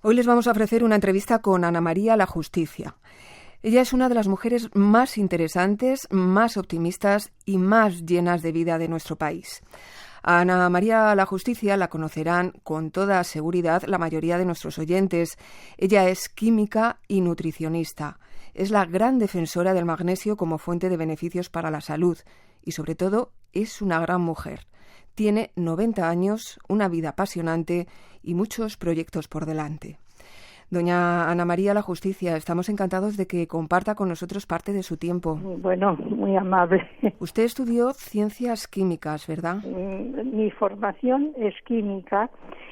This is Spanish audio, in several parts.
Hoy les vamos a ofrecer una entrevista con Ana María La Justicia. Ella es una de las mujeres más interesantes, más optimistas y más llenas de vida de nuestro país. A Ana María La Justicia la conocerán con toda seguridad la mayoría de nuestros oyentes. Ella es química y nutricionista. Es la gran defensora del magnesio como fuente de beneficios para la salud y, sobre todo, es una gran mujer. Tiene 90 años, una vida apasionante y muchos proyectos por delante. Doña Ana María La Justicia, estamos encantados de que comparta con nosotros parte de su tiempo. Bueno, muy amable. Usted estudió ciencias químicas, ¿verdad? Mi formación es química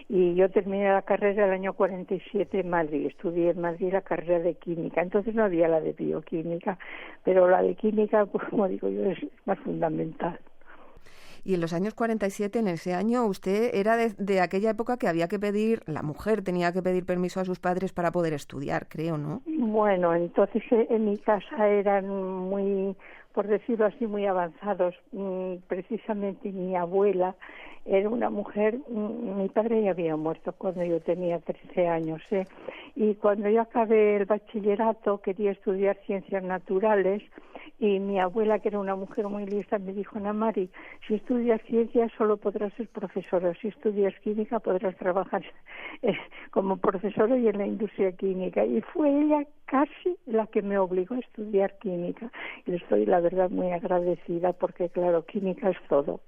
y yo terminé la carrera el año 47 en Madrid. Estudié en Madrid la carrera de química. Entonces no había la de bioquímica, pero la de química, pues, como digo yo, es más fundamental. Y en los años 47, en ese año, usted era de aquella época que había que pedir, la mujer tenía que pedir permiso a sus padres para poder estudiar, creo, ¿no? Bueno, entonces en mi casa eran muy, por decirlo así, muy avanzados. Precisamente mi abuela era una mujer, mi padre ya había muerto cuando yo tenía 13 años, y cuando yo acabé el bachillerato quería estudiar ciencias naturales. Y mi abuela, que era una mujer muy lista, me dijo: Ana Mari, si estudias ciencias solo podrás ser profesora, si estudias química podrás trabajar como profesora y en la industria química. Y fue ella casi la que me obligó a estudiar química. Y le estoy, la verdad, muy agradecida porque, claro, química es todo.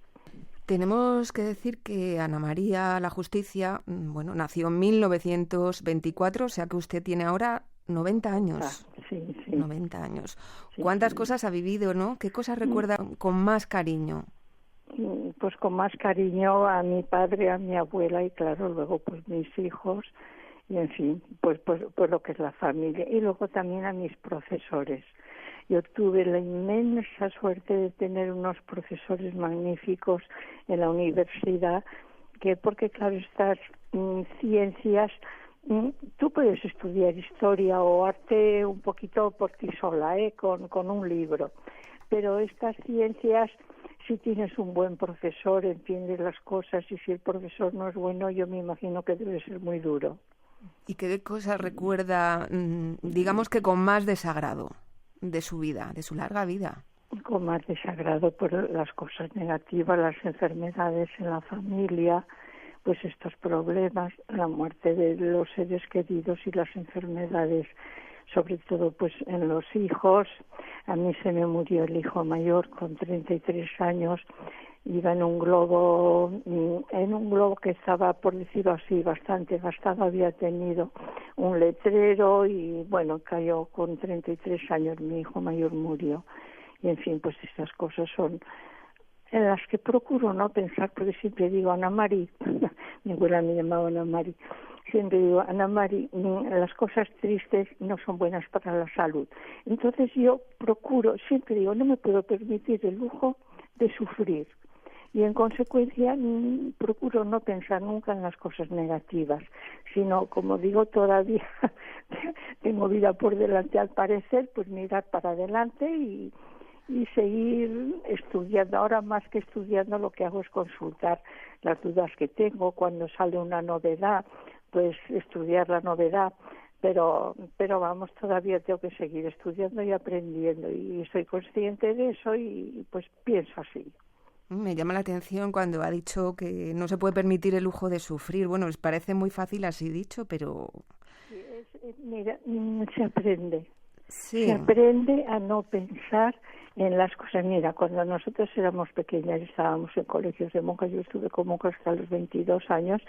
Tenemos que decir que Ana María La Justicia, nació en 1924, o sea que usted tiene ahora 90 años. Sí. 90 años. Sí, ¿Cuántas sí. cosas ha vivido, no? ¿Qué cosas recuerda con más cariño? Pues con más cariño a mi padre, a mi abuela y, claro, luego pues mis hijos y, en fin, pues lo que es la familia. Y luego también a mis profesores. Yo tuve la inmensa suerte de tener unos profesores magníficos en la universidad, porque claro, estas ciencias, tú puedes estudiar historia o arte un poquito por ti sola, con un libro, pero estas ciencias, si tienes un buen profesor, entiendes las cosas, y si el profesor no es bueno, yo me imagino que debe ser muy duro. ¿Y qué cosas recuerda, digamos que con más desagrado de su vida, de su larga vida? Con más desagrado por las cosas negativas, las enfermedades en la familia, pues estos problemas, la muerte de los seres queridos y las enfermedades, sobre todo pues en los hijos. A mí se me murió el hijo mayor con 33 años, iba en un globo que estaba, por decirlo así, bastante gastado, había tenido un letrero y bueno, cayó con 33 años, mi hijo mayor murió. Y en fin, pues estas cosas son en las que procuro no pensar, porque siempre digo: Ana Mari, mi abuela me llamaba Ana Mari, siempre digo: Ana Mari, las cosas tristes no son buenas para la salud. Entonces yo procuro, siempre digo, no me puedo permitir el lujo de sufrir. Y en consecuencia procuro no pensar nunca en las cosas negativas, sino, como digo, todavía tengo vida por delante al parecer, pues mirar para adelante y seguir estudiando. Ahora, más que estudiando, lo que hago es consultar las dudas que tengo. Cuando sale una novedad, pues estudiar la novedad, pero vamos, todavía tengo que seguir estudiando y aprendiendo, y soy consciente de eso y pues pienso así. Me llama la atención cuando ha dicho que no se puede permitir el lujo de sufrir. Bueno, les parece muy fácil así dicho, pero... Mira, se aprende. Sí. Se aprende a no pensar en las cosas. Mira, cuando nosotros éramos pequeñas, estábamos en colegios de monjas, yo estuve con monjas hasta los 22 años,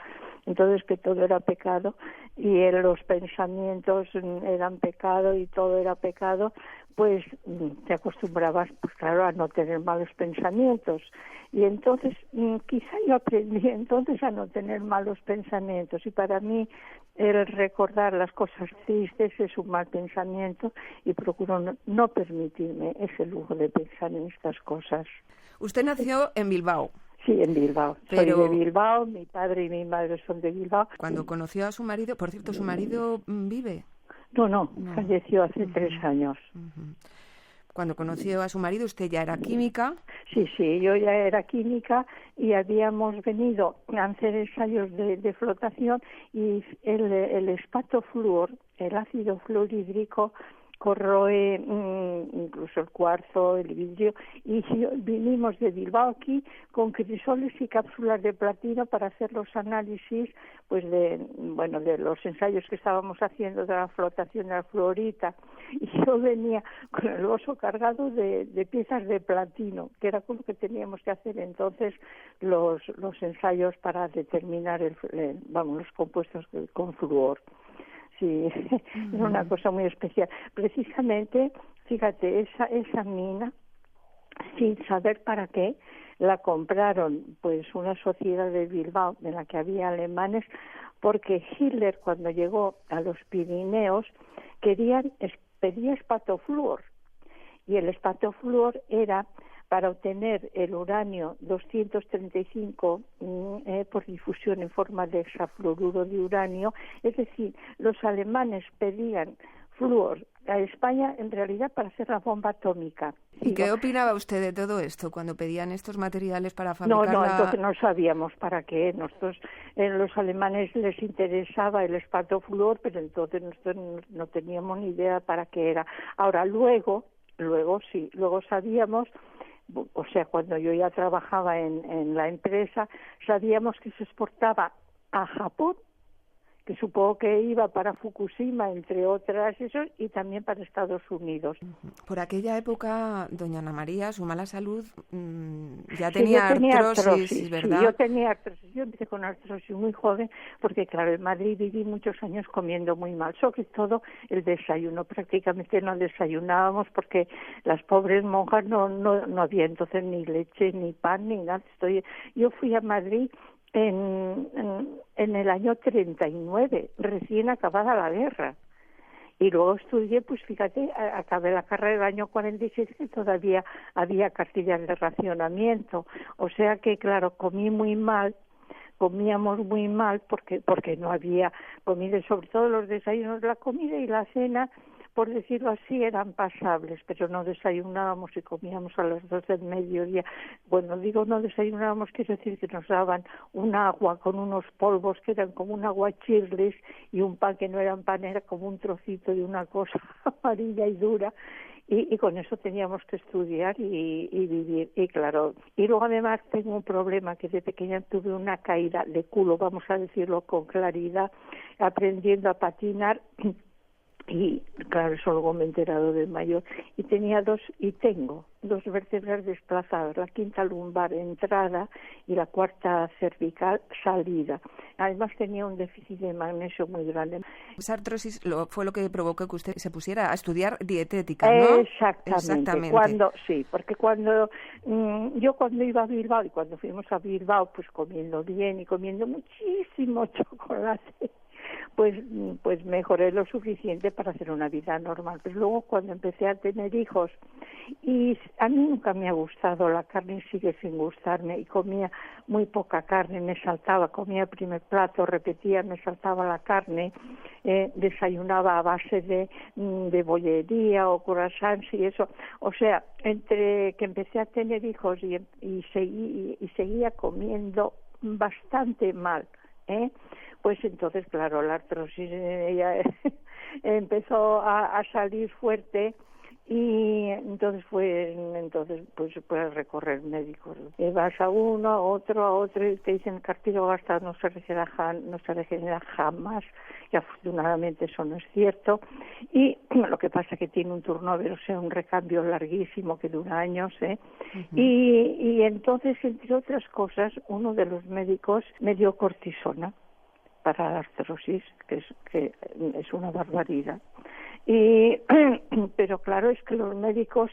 entonces que todo era pecado y los pensamientos eran pecado y todo era pecado, pues te acostumbrabas, pues claro, a no tener malos pensamientos. Y entonces quizá yo aprendí entonces a no tener malos pensamientos, y para mí el recordar las cosas tristes es un mal pensamiento, y procuro no permitirme ese lujo de pensar en estas cosas. Usted nació en Bilbao. Sí, en Bilbao. Soy de Bilbao, mi padre y mi madre son de Bilbao. Cuando conoció a su marido, por cierto, ¿su marido vive? No, falleció hace 3 años. Cuando conoció a su marido, usted ya era química. Sí, yo ya era química y habíamos venido a hacer ensayos de flotación y el espatofluor, el ácido fluorhídrico, corroe incluso el cuarzo, el vidrio, y vinimos de Bilbao aquí con crisoles y cápsulas de platino para hacer los análisis pues de los ensayos que estábamos haciendo de la flotación de la fluorita, y yo venía con el bolso cargado de piezas de platino, que era con lo que teníamos que hacer entonces los ensayos para determinar los compuestos con flúor. Sí, era una cosa muy especial. Precisamente, fíjate, esa mina, sin saber para qué, la compraron pues una sociedad de Bilbao en la que había alemanes, porque Hitler, cuando llegó a los Pirineos, pedía espatofluor, y el espatofluor era para obtener el uranio 235 por difusión en forma de hexafluoruro de uranio. Es decir, los alemanes pedían flúor a España en realidad para hacer la bomba atómica. ¿Y qué opinaba usted de todo esto cuando pedían estos materiales para fabricar No, entonces no sabíamos para qué. Nosotros, los alemanes les interesaba el espatofluor, pero entonces nosotros no teníamos ni idea para qué era. Ahora, luego sabíamos. O sea, cuando yo ya trabajaba en la empresa, sabíamos que se exportaba a Japón, que supongo que iba para Fukushima, entre otras, y también para Estados Unidos. Por aquella época, doña Ana María, su mala salud ya tenía artrosis, ¿verdad? Sí, yo tenía artrosis. Yo empecé con artrosis muy joven, porque claro, en Madrid viví muchos años comiendo muy mal, sobre todo el desayuno. Prácticamente no desayunábamos porque las pobres monjas no había entonces ni leche, ni pan, ni nada. Yo fui a Madrid en el año 39, recién acabada la guerra. Y luego estudié, pues fíjate, acabé la carrera el año 46, que todavía había cartillas de racionamiento. O sea que, claro, comíamos muy mal porque no había comida, y sobre todo los desayunos, la comida y la cena, por decirlo así, eran pasables, pero no desayunábamos y comíamos a las 2 del mediodía. Bueno, digo no desayunábamos, quiero decir que nos daban un agua con unos polvos que eran como un aguachirles, y un pan que no era pan, era como un trocito de una cosa amarilla y dura, y con eso teníamos que estudiar y vivir. Y claro, y luego además tengo un problema, que de pequeña tuve una caída de culo, vamos a decirlo con claridad, aprendiendo a patinar. Y claro, eso luego me he enterado de mayor, y tengo dos vértebras desplazadas, la quinta lumbar entrada y la cuarta cervical salida. Además tenía un déficit de magnesio muy grande. Esa artrosis fue lo que provocó que usted se pusiera a estudiar dietética, ¿no? Exactamente. Porque yo cuando iba a Bilbao, y cuando fuimos a Bilbao, pues comiendo bien y comiendo muchísimo chocolate, pues mejoré lo suficiente para hacer una vida normal. Pero luego, cuando empecé a tener hijos, y a mí nunca me ha gustado la carne, sigue sin gustarme, y comía muy poca carne, comía el primer plato, repetía, me saltaba la carne, desayunaba a base de bollería o croissants y eso. O sea, entre que empecé a tener hijos y seguía comiendo bastante mal, pues entonces, claro, la artrosis ya empezó a salir fuerte, y entonces puedes recorrer médicos. Vas a uno, a otro, y te dicen el cartílago gastado no se regenera jamás, y afortunadamente eso no es cierto. Y lo que pasa es que tiene un turnover, o sea, un recambio larguísimo que dura años, Uh-huh. Y entonces, entre otras cosas, uno de los médicos me dio cortisona para la artrosis, que es una barbaridad. Pero claro, es que los médicos,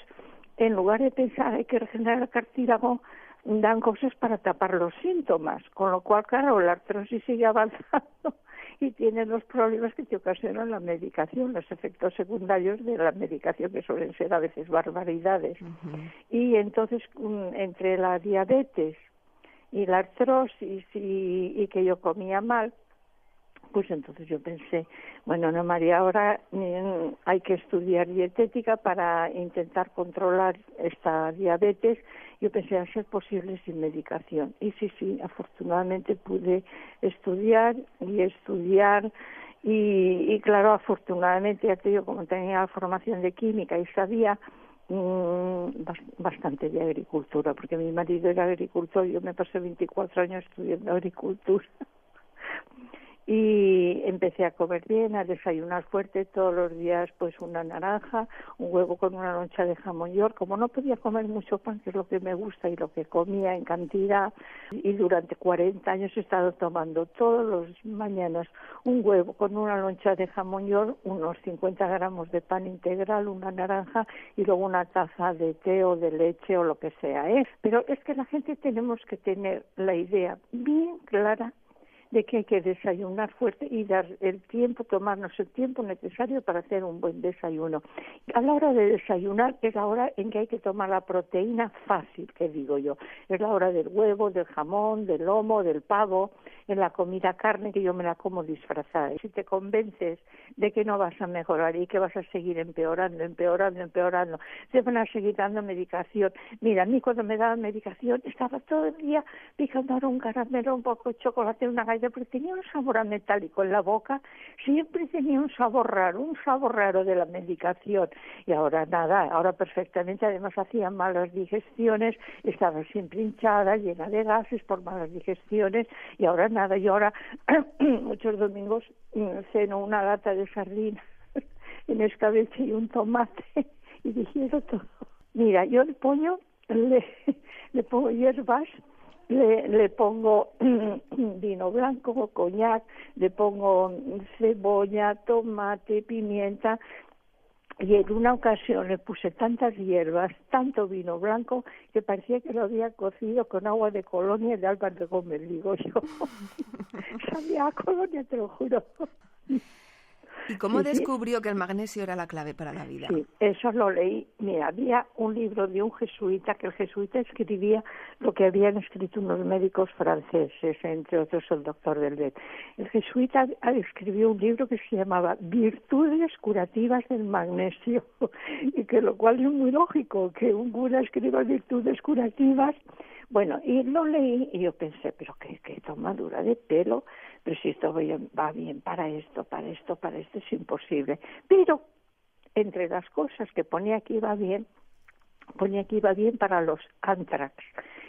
en lugar de pensar hay que regenerar el cartílago, dan cosas para tapar los síntomas, con lo cual, claro, la artrosis sigue avanzando y tiene los problemas que te ocasionan la medicación, los efectos secundarios de la medicación, que suelen ser a veces barbaridades. Uh-huh. Y entonces, entre la diabetes y la artrosis y que yo comía mal, Pues entonces yo pensé, bueno, Ana María, ahora hay que estudiar dietética para intentar controlar esta diabetes. Yo pensé, a ser posible sin medicación. Y sí, afortunadamente pude estudiar. Y claro, afortunadamente, ya te digo, como tenía la formación de química y sabía bastante de agricultura, porque mi marido era agricultor, yo me pasé 24 años estudiando agricultura. Y empecé a comer bien, a desayunar fuerte todos los días, pues una naranja, un huevo con una loncha de jamón york. Como no podía comer mucho pan, que es lo que me gusta y lo que comía en cantidad, y durante 40 años he estado tomando todas las mañanas un huevo con una loncha de jamón york, unos 50 gramos de pan integral, una naranja y luego una taza de té o de leche o lo que sea, ¿eh? Pero es que la gente tenemos que tener la idea bien clara de que hay que desayunar fuerte y dar el tiempo, tomarnos el tiempo necesario para hacer un buen desayuno. A la hora de desayunar es la hora en que hay que tomar la proteína fácil, que digo yo. Es la hora del huevo, del jamón, del lomo, del pavo, en la comida carne, que yo me la como disfrazada. Y si te convences de que no vas a mejorar y que vas a seguir empeorando, te van a seguir dando medicación. Mira, a mí cuando me daban medicación estaba todo el día picando ahora un caramelo, un poco de chocolate, una galleta, porque tenía un sabor a metálico en la boca, siempre tenía un sabor raro de la medicación. Y ahora nada, ahora perfectamente, además hacía malas digestiones, estaba siempre hinchada, llena de gases por malas digestiones, y ahora nada, yo ahora muchos domingos ceno una lata de sardinas en escabeche y un tomate y digiero todo. Mira, yo el pollo le pongo hierbas, le pongo vino blanco, coñac, le pongo cebolla, tomate, pimienta, y en una ocasión le puse tantas hierbas, tanto vino blanco, que parecía que lo había cocido con agua de colonia de Álvaro de Gómez, digo yo. Sabía a colonia, te lo juro. ¿Y cómo descubrió que el magnesio era la clave para la vida? Sí, eso lo leí. Mira, había un libro de un jesuita, que el jesuita escribía lo que habían escrito unos médicos franceses, entre otros el doctor Delbet. El jesuita escribió un libro que se llamaba Virtudes curativas del magnesio, y que lo cual es muy lógico, que un cura escriba virtudes curativas. Bueno, y lo leí y yo pensé, pero qué tomadura de pelo, pero si esto va bien para esto es imposible. Pero entre las cosas que ponía que iba bien para los antrax.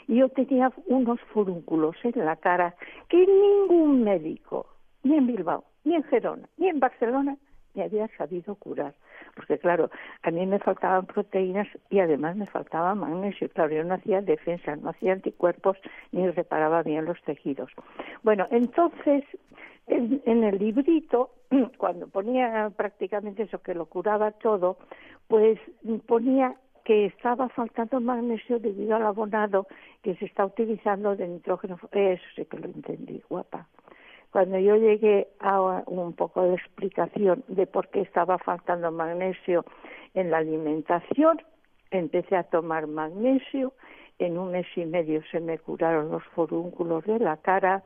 Y yo tenía unos furúnculos en la cara que ningún médico, ni en Bilbao, ni en Gerona, ni en Barcelona, me había sabido curar. Porque claro, a mí me faltaban proteínas y además me faltaba magnesio. Claro, yo no hacía defensa, no hacía anticuerpos ni reparaba bien los tejidos. Bueno, entonces, en el librito, cuando ponía prácticamente eso, que lo curaba todo, pues ponía que estaba faltando magnesio debido al abonado que se está utilizando de nitrógeno. Eso sí que lo entendí, guapa. Cuando yo llegué a un poco de explicación de por qué estaba faltando magnesio en la alimentación, empecé a tomar magnesio, en 1 mes y medio se me curaron los forúnculos de la cara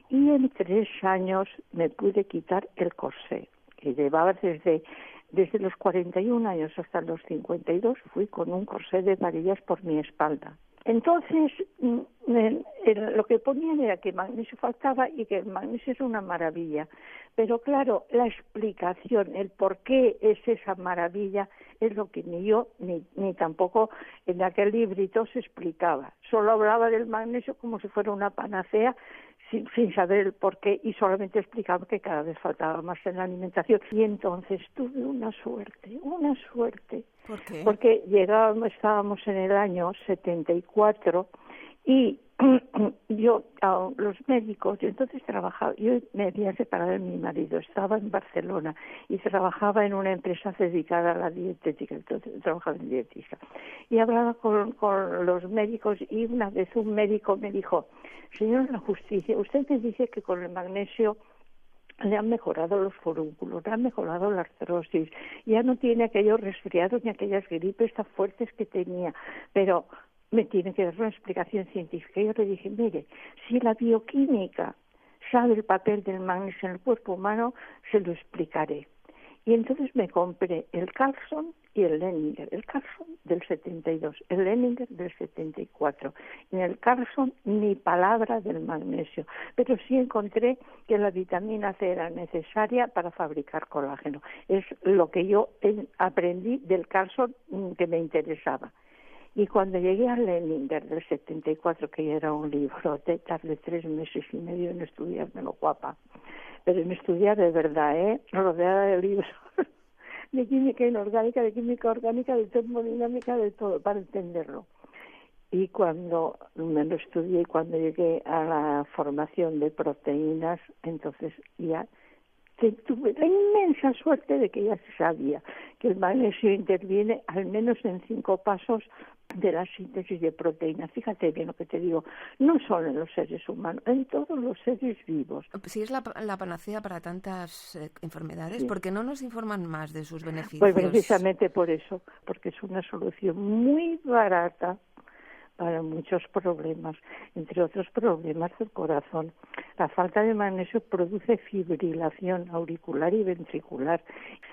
y en 3 años me pude quitar el corsé, que llevaba desde los 41 años hasta los 52, fui con un corsé de varillas por mi espalda. Entonces, lo que ponían era que magnesio faltaba y que el magnesio es una maravilla. Pero claro, la explicación, el por qué es esa maravilla, es lo que ni yo ni tampoco en aquel librito se explicaba. Solo hablaba del magnesio como si fuera una panacea, sin saber el por qué, y solamente explicaba que cada vez faltaba más en la alimentación. Y entonces tuve una suerte. ¿Por qué? Porque estábamos en el año 74 y yo, los médicos, yo entonces trabajaba, yo me había separado de mi marido, estaba en Barcelona y trabajaba en una empresa dedicada a la dietética, entonces trabajaba en dietética. Y hablaba con los médicos y una vez un médico me dijo, señor La Justicia, usted me dice que con el magnesio le han mejorado los forúnculos, le han mejorado la artrosis, ya no tiene aquellos resfriados ni aquellas gripes tan fuertes que tenía, pero me tiene que dar una explicación científica. Yo le dije, mire, si la bioquímica sabe el papel del magnesio en el cuerpo humano, se lo explicaré. Y entonces me compré el Carlson y el Leninger. El Carlson del 72, el Leninger del 74. En el Carlson ni palabra del magnesio, pero sí encontré que la vitamina C era necesaria para fabricar colágeno. Es lo que yo aprendí del Carlson que me interesaba. Y cuando llegué al Leninger del 74, que ya era un libro, tardé 3 meses y medio en estudiármelo, guapa. Pero en estudiar de verdad, rodeada de libros de química inorgánica, de química orgánica, de termodinámica, de todo, para entenderlo. Y cuando me lo estudié y cuando llegué a la formación de proteínas, entonces ya tuve la inmensa suerte de que ya se sabía que el magnesio interviene al menos en 5 pasos de la síntesis de proteínas. Fíjate bien lo que te digo, no solo en los seres humanos, en todos los seres vivos. Si es la panacea para tantas enfermedades, Sí. ¿por qué no nos informan más de sus beneficios? Pues precisamente por eso, porque es una solución muy barata para muchos problemas, entre otros problemas del corazón. La falta de magnesio produce fibrilación auricular y ventricular.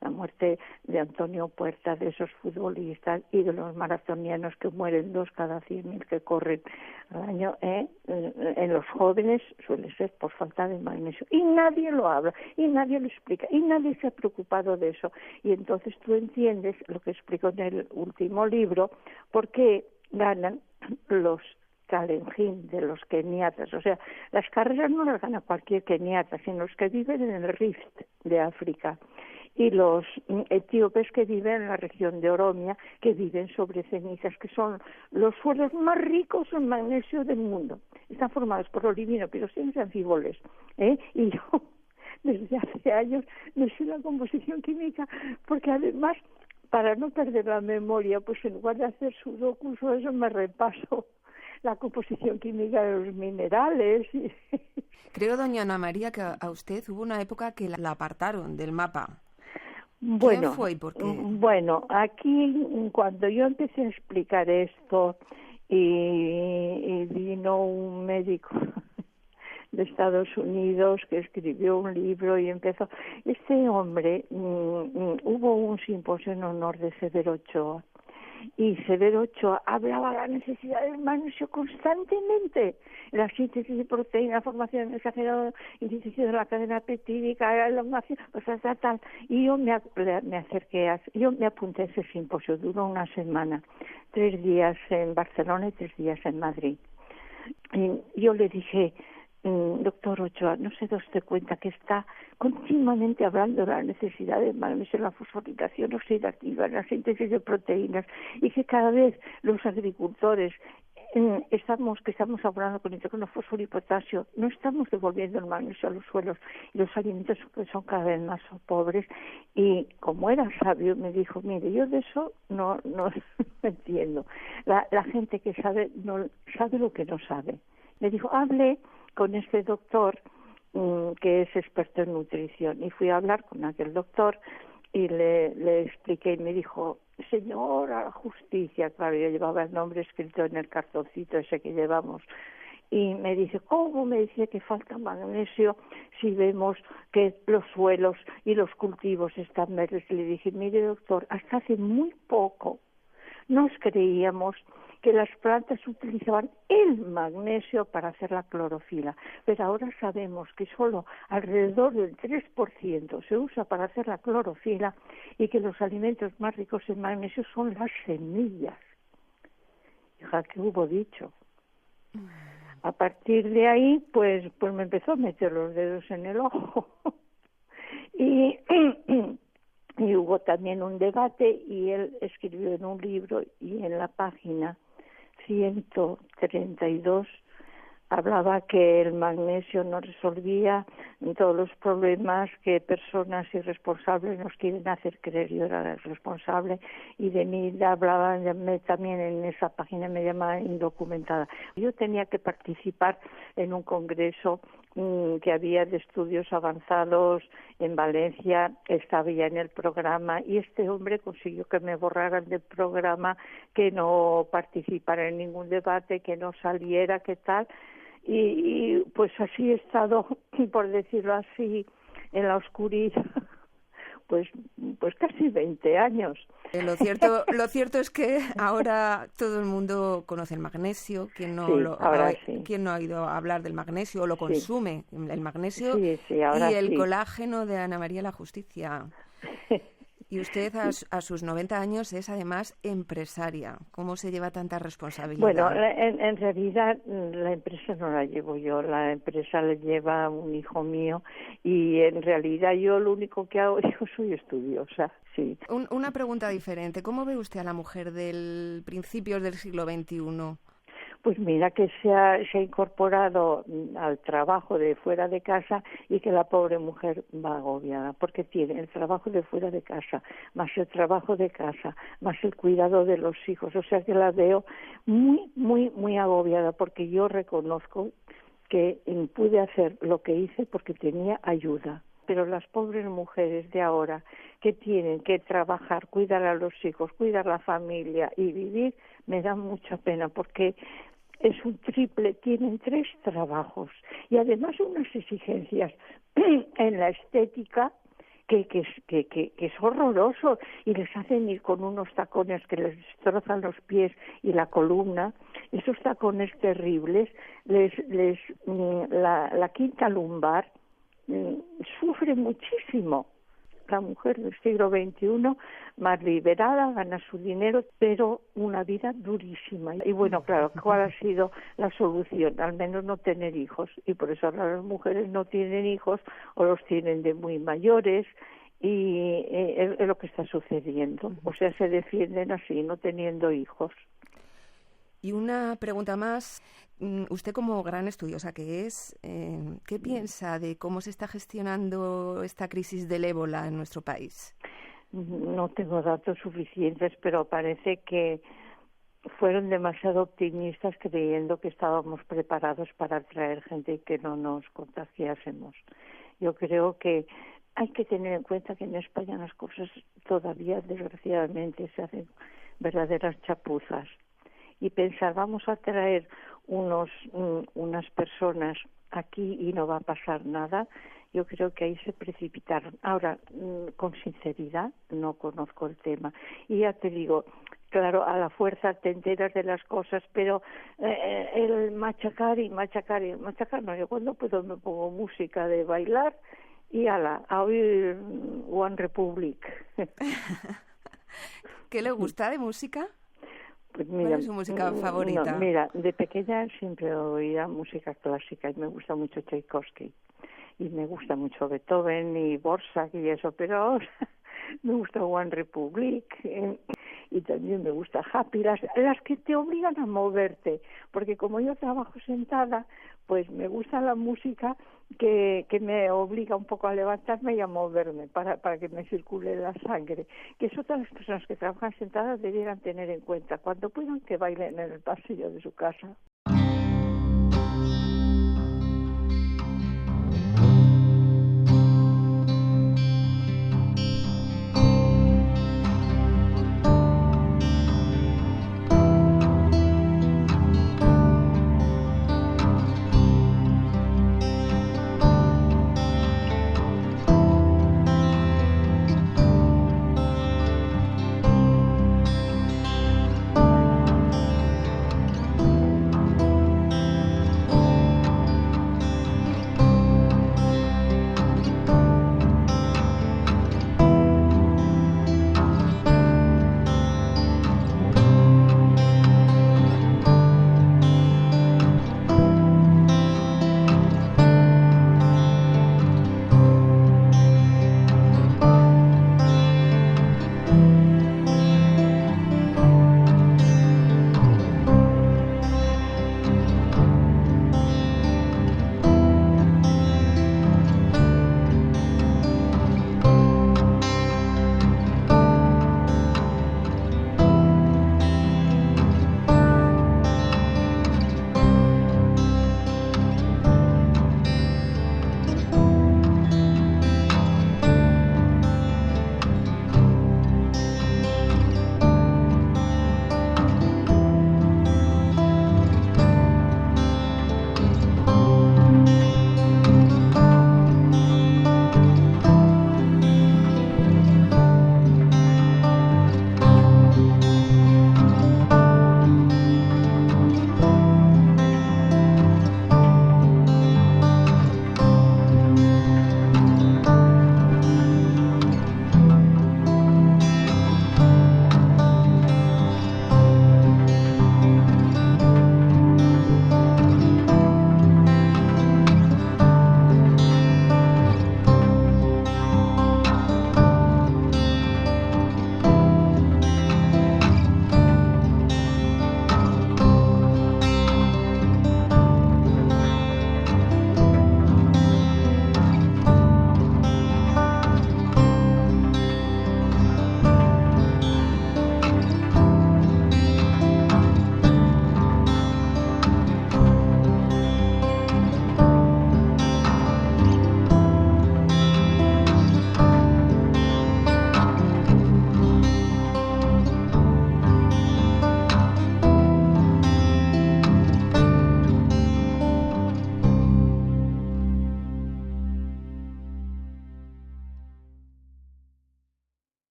La muerte de Antonio Puerta, de esos futbolistas y de los maratonianos que mueren 2 cada 100.000 que corren al año, en los jóvenes suele ser por falta de magnesio. Y nadie lo habla, y nadie lo explica, y nadie se ha preocupado de eso. Y entonces tú entiendes lo que explico en el último libro, por qué ganan los Kalenjin de los keniatas. O sea, las carreras no las gana cualquier keniata, sino los que viven en el Rift de África. Y los etíopes que viven en la región de Oromia, que viven sobre cenizas, que son los suelos más ricos en magnesio del mundo. Están formados por olivino, piroxinas y anfiboles. Y yo, desde hace años, no sé la composición química, porque además, para no perder la memoria, pues en lugar de hacer sudokus o eso, me repaso la composición química de los minerales. Creo, doña Ana María, que a usted hubo una época que la apartaron del mapa. Bueno, ¿Quién fue y por qué? Bueno, aquí cuando yo empecé a explicar esto y vino un médico de Estados Unidos que escribió un libro y empezó. Este hombre, hubo un simposio en honor de Severo Ochoa, y Severo Ochoa hablaba de la necesidad del magnesio constantemente, la síntesis de proteína, formación de exagerado, incisión de la cadena peptídica, la elongación, pues tal. Y yo me acerqué, yo me apunté a ese simposio, duró una semana, 3 días en Barcelona y 3 días en Madrid. Y yo le dije, doctor Ochoa, ¿no se da usted cuenta que está continuamente hablando de la necesidad de magnesio en la fosforilación oxidativa, en la síntesis de proteínas, y que cada vez los agricultores estamos hablando con nitrógeno, fósforo y potasio, no estamos devolviendo el magnesio a los suelos, y los alimentos son cada vez más pobres? Y como era sabio, me dijo, mire, yo de eso no entiendo. La gente que sabe, no sabe lo que no sabe. Me dijo, hable con este doctor que es experto en nutrición, y fui a hablar con aquel doctor y le expliqué, y me dijo, señora Justicia, claro, yo llevaba el nombre escrito en el cartoncito ese que llevamos, y me dice, ¿cómo me dice que falta magnesio si vemos que los suelos y los cultivos están verdes? Y le dije, mire doctor, hasta hace muy poco nos creíamos que las plantas utilizaban el magnesio para hacer la clorofila, pero ahora sabemos que solo alrededor del 3% se usa para hacer la clorofila, y que los alimentos más ricos en magnesio son las semillas. Hija, ¿qué hubo dicho? A partir de ahí, pues me empezó a meter los dedos en el ojo. Y hubo también un debate, y él escribió en un libro, y en la página 132 hablaba que el magnesio no resolvía todos los problemas que personas irresponsables nos quieren hacer creer. Yo era responsable, y de mí hablaban también en esa página, me llamaban indocumentada. Yo tenía que participar en un congreso que había de estudios avanzados en Valencia, estaba ya en el programa, y este hombre consiguió que me borraran del programa, que no participara en ningún debate, que no saliera, que tal. pues así he estado, por decirlo así, en la oscuridad, pues casi 20 años. Lo cierto es que ahora todo el mundo conoce el magnesio. ¿Quién no, ¿quién no ha oído hablar del magnesio o lo consume? El magnesio y el colágeno de Ana María la Justicia. Y usted a sus 90 años es además empresaria. ¿Cómo se lleva tanta responsabilidad? Bueno, en realidad la empresa no la llevo yo, la empresa la lleva un hijo mío y en realidad yo lo único que hago, yo soy estudiosa, sí. Una pregunta diferente. ¿Cómo ve usted a la mujer del principios del siglo XXI? Pues mira que se ha incorporado al trabajo de fuera de casa y que la pobre mujer va agobiada porque tiene el trabajo de fuera de casa, más el trabajo de casa, más el cuidado de los hijos. O sea que la veo muy, muy, muy agobiada porque yo reconozco que pude hacer lo que hice porque tenía ayuda. Pero las pobres mujeres de ahora que tienen que trabajar, cuidar a los hijos, cuidar la familia y vivir, me da mucha pena porque es un triple, tienen 3 trabajos y además unas exigencias en la estética que es horroroso y les hacen ir con unos tacones que les destrozan los pies y la columna, esos tacones terribles, la quinta lumbar sufre muchísimo. La mujer del siglo XXI, más liberada, gana su dinero, pero una vida durísima. Y bueno, claro, ¿cuál ha sido la solución? Al menos no tener hijos. Y por eso ahora las mujeres no tienen hijos o los tienen de muy mayores y es lo que está sucediendo. O sea, se defienden así, no teniendo hijos. Y una pregunta más. Usted como gran estudiosa que es, ¿qué piensa de cómo se está gestionando esta crisis del ébola en nuestro país? No tengo datos suficientes, pero parece que fueron demasiado optimistas creyendo que estábamos preparados para traer gente y que no nos contagiásemos. Yo creo que hay que tener en cuenta que en España las cosas todavía, desgraciadamente, se hacen verdaderas chapuzas. Y pensar, vamos a traer unas personas aquí y no va a pasar nada, yo creo que ahí se precipitaron. Ahora, con sinceridad, no conozco el tema. Y ya te digo, claro, a la fuerza te enteras de las cosas, pero el machacar, no, yo cuando puedo me pongo música de bailar y a oír One Republic. ¿Qué le gusta de música? Pues mira, ¿cuál es su música favorita? No, mira, de pequeña siempre oía música clásica y me gusta mucho Tchaikovsky y me gusta mucho Beethoven y Dvořák y eso, pero ahora me gusta One Republic y también me gusta Happy, las que te obligan a moverte, porque como yo trabajo sentada, pues me gusta la música que me obliga un poco a levantarme y a moverme para que me circule la sangre, que eso todas las personas que trabajan sentadas debieran tener en cuenta, cuando puedan que bailen en el pasillo de su casa.